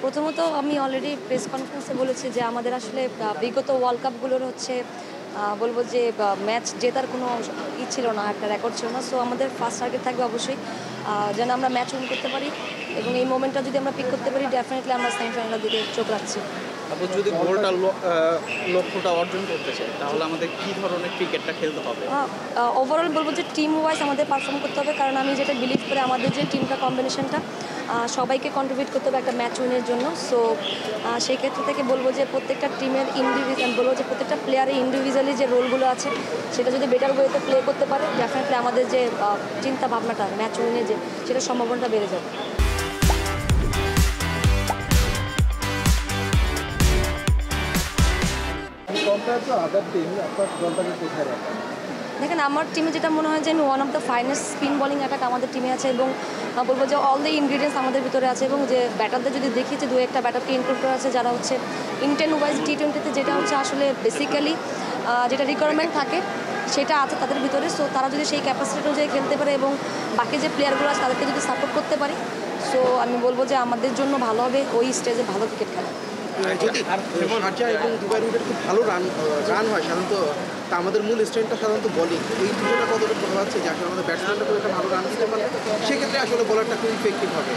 প্রথমত আমি already press কনফারেন্সে বলেছি যে আমাদের আসলে বিগত ওয়ার্ল্ড কাপগুলোর হচ্ছে বলবো যে ম্যাচ জেতার কোনো ছিল না, একটা রেকর্ড ছিল না। সো আমাদের ফার্স্ট টার্গেট থাকবে অবশ্যই যেন আমরা ম্যাচ উইন করতে পারি এবং এই মোমেন্টটা যদি আমরা পিক করতে পারি ডেফিনেটলি আমরা সেমিফাইনালের দিকে চোখ রাখছি। তারপর যদি গোলটা লক্ষ্যটা অর্জন করতে চাই তাহলে আমাদের কী ধরনের ক্রিকেটটা খেলতে হবে? ওভারঅল বলবো যে টিম ওয়াইজ আমাদের পারফর্ম করতে হবে, কারণ আমি যেটা বিলিভ করি আমাদের যে টিমটা কম্বিনেশনটা সবাইকে কন্ট্রিবিউট করতে হবে একটা ম্যাচ উইনের জন্য। সো সেই ক্ষেত্র থেকে বলবো যে প্রত্যেকটা টিমের বলবো যে প্রত্যেকটা প্লেয়ারের ইন্ডিভিজুয়ালি যে রোলগুলো আছে সেটা যদি বেটার ওয়েতে প্লে করতে পারে ডেফিনেটলি আমাদের যে চিন্তা ভাবনাটা ম্যাচ উইনে যে সেটার সম্ভাবনাটা বেড়ে যাবে। দেখেন আমার টিমে যেটা মনে হয় যে আমি one of the finest spin bowling attack আমাদের টিমে আছে এবং বলবো যে অল দ্য ইনগ্রিডিয়েন্টস আমাদের ভিতরে আছে এবং যে ব্যাটারদের যদি দেখি যে দু একটা ব্যাটারকে ইনক্লুড করা আছে যারা হচ্ছে ইন্টেন ওয়াইজ টি20তে যেটা হচ্ছে আসলে বেসিক্যালি যেটা রিকোয়ারমেন্ট থাকে সেটা আছে তাদের ভিতরে। সো তারা যদি সেই ক্যাপাসিটি অনুযায়ী খেলতে পারে এবং বাকি যে প্লেয়ারগুলো আছে তাদেরকে যদি সাপোর্ট করতে পারি সো আমি বলবো যে আমাদের জন্য ভালো হবে ওই স্টেজে ভালো ক্রিকেট খেলা। যদি শারজা এবং দুবাই রুটের খুব ভালো রান হয় সাধারণত, তা আমাদের মূল স্ট্রেংথটা সাধারণত বোলিং, এই দুটোটা কতটুকু ভালো হচ্ছে যে আসলে আমাদের ব্যাটসম্যানটা খুব একটা ভালো রান দিতে পারে সেক্ষেত্রে আসলে বোলারটা খুব ইফেক্টিভ হবে।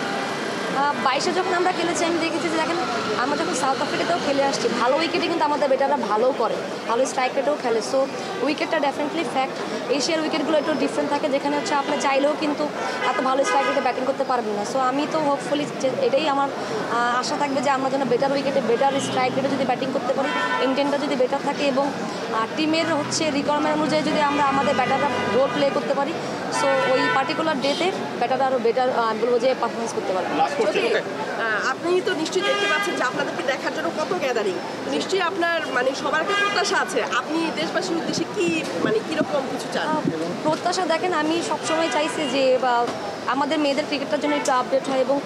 22-এ যখন আমরা খেলেছি আমি দেখেছি যে দেখেন আমরা যখন সাউথ আফ্রিকাতেও খেলে আসছি ভালো উইকেটে কিন্তু আমাদের বেটাররা ভালো করে, ভালো স্ট্রাইক রেটেও খেলে। সো উইকেটটা ডেফিনেটলি ফ্যাক্ট। এশিয়ার উইকেটগুলো একটু ডিফারেন্ট থাকে যেখানে হচ্ছে আপনি চাইলেও কিন্তু এত ভালো স্ট্রাইক রেটে ব্যাটিং করতে পারবেন না। সো আমি তো হোপফুলি এটাই আমার আশা থাকবে যে আমরা যেন বেটার উইকেটে বেটার স্ট্রাইক রেটে যদি ব্যাটিং করতে পারি, ইন্টেনটা যদি বেটার থাকে এবং টিমের হচ্ছে রিকোয়ারমেন্ট অনুযায়ী যদি আমরা আমাদের ব্যাটাররা রোল প্লে করতে পারি সো ওই পার্টিকুলার ডেতে ব্যাটাররা আরও বেটার বলবো যে পারফরমেন্স করতে পারবে। আপনি তো নিশ্চয়ই দেখতে পাচ্ছেন যে আপনাদেরকে দেখার জন্য কত গ্যাদারিং, নিশ্চয়ই আপনার মানে সবার একটা প্রত্যাশা আছে। আপনি দেশবাসীর উদ্দেশ্যে কি মানে কীরকম কিছু চান? প্রত্যাশা দেখেন আমি সবসময় চাইছি যে আমাদের মেয়েদের ক্রিকেটটার জন্য একটু আপডেট হয় এবং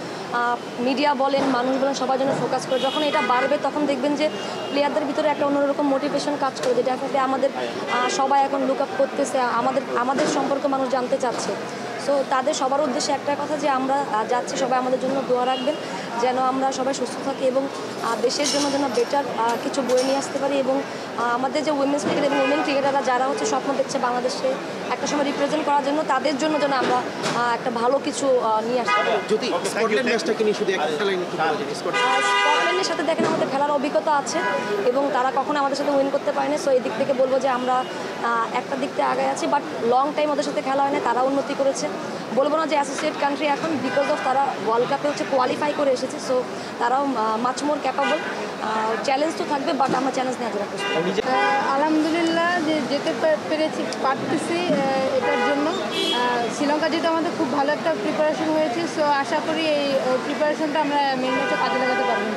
মিডিয়া বলেন মানুষ বলেন সবার জন্য ফোকাস করে। যখন এটা বাড়বে তখন দেখবেন যে প্লেয়ারদের ভিতরে একটা অন্যরকম মোটিভেশন কাজ করে, যেটা আসলে আমাদের সবাই এখন লুক আপ করতেছে, আমাদের সম্পর্কে মানুষ জানতে চাচ্ছে। সো তাদের সবার উদ্দেশ্যে একটা কথা যে আমরা যাচ্ছি সবাই আমাদের জন্য দোয়া রাখবেন যেন আমরা সবাই সুস্থ থাকি এবং দেশের জন্য যেন বেটার কিছু বয়ে নিয়ে আসতে পারি এবং আমাদের যে উইমেন্স ক্রিকেট এবং উইমেন ক্রিকেটাররা যারা হচ্ছে স্বপ্ন দেখছে বাংলাদেশে একটা সময় রিপ্রেজেন্ট করার জন্য তাদের জন্য যেন আমরা একটা ভালো কিছু নিয়ে আসতে পারি। যদি স্কটল্যান্ড ম্যাচটাকে নিয়ে শুধু একটা লাইন একটু বলে দিন। স্কটল্যান্ডের সাথে দেখেন আমাদের খেলার অভিজ্ঞতা আছে এবং তারা কখনো আমাদের সাথে উইন করতে পারেনি। সো এই দিক থেকে বলবো যে আমরা একটা দিক থেকে আগে আছি, বাট লং টাইম ওদের সাথে খেলা হয় না, তারা উন্নতি করেছে। বলবো না যে অ্যাসোসিয়েট কান্ট্রি এখন বিকজ অফ তারা ওয়ার্ল্ড কাপে হচ্ছে কোয়ালিফাই করে এসেছে। সো তারাও মাচ মোর ক্যাপাবল। চ্যালেঞ্জ তো থাকবে বাট আমরা চ্যালেঞ্জ নেওয়ার জন্য প্রস্তুত। আলহামদুলিল্লাহ যে যেতে পারতেছি এটার জন্য। শ্রীলঙ্কা যেহেতু আমাদের খুব ভালো একটা প্রিপারেশন হয়েছে, সো আশা করি এই প্রিপারেশনটা আমরা মেন ম্যাচে কাজে লাগাতে পারবো।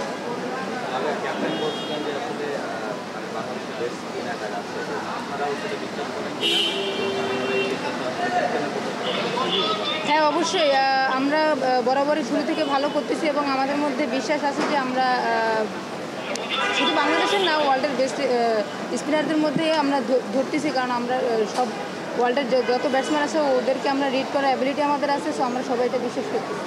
হ্যাঁ অবশ্যই, আমরা বরাবরই শুরু থেকে ভালো করতেছি এবং আমাদের মধ্যে বিশ্বাস আছে যে আমরা শুধু বাংলাদেশের না ওয়ার্ল্ডের বেস্ট স্পিনারদের মধ্যে আমরা ধরতেছি, কারণ আমরা সব ওয়ার্ল্ডের যত ব্যাটসম্যান আছে ওদেরকে আমরা রিড করার অ্যাবিলিটি আমাদের আছে। সো আমরা সবাই এটা বিশ্বাস করতেছি।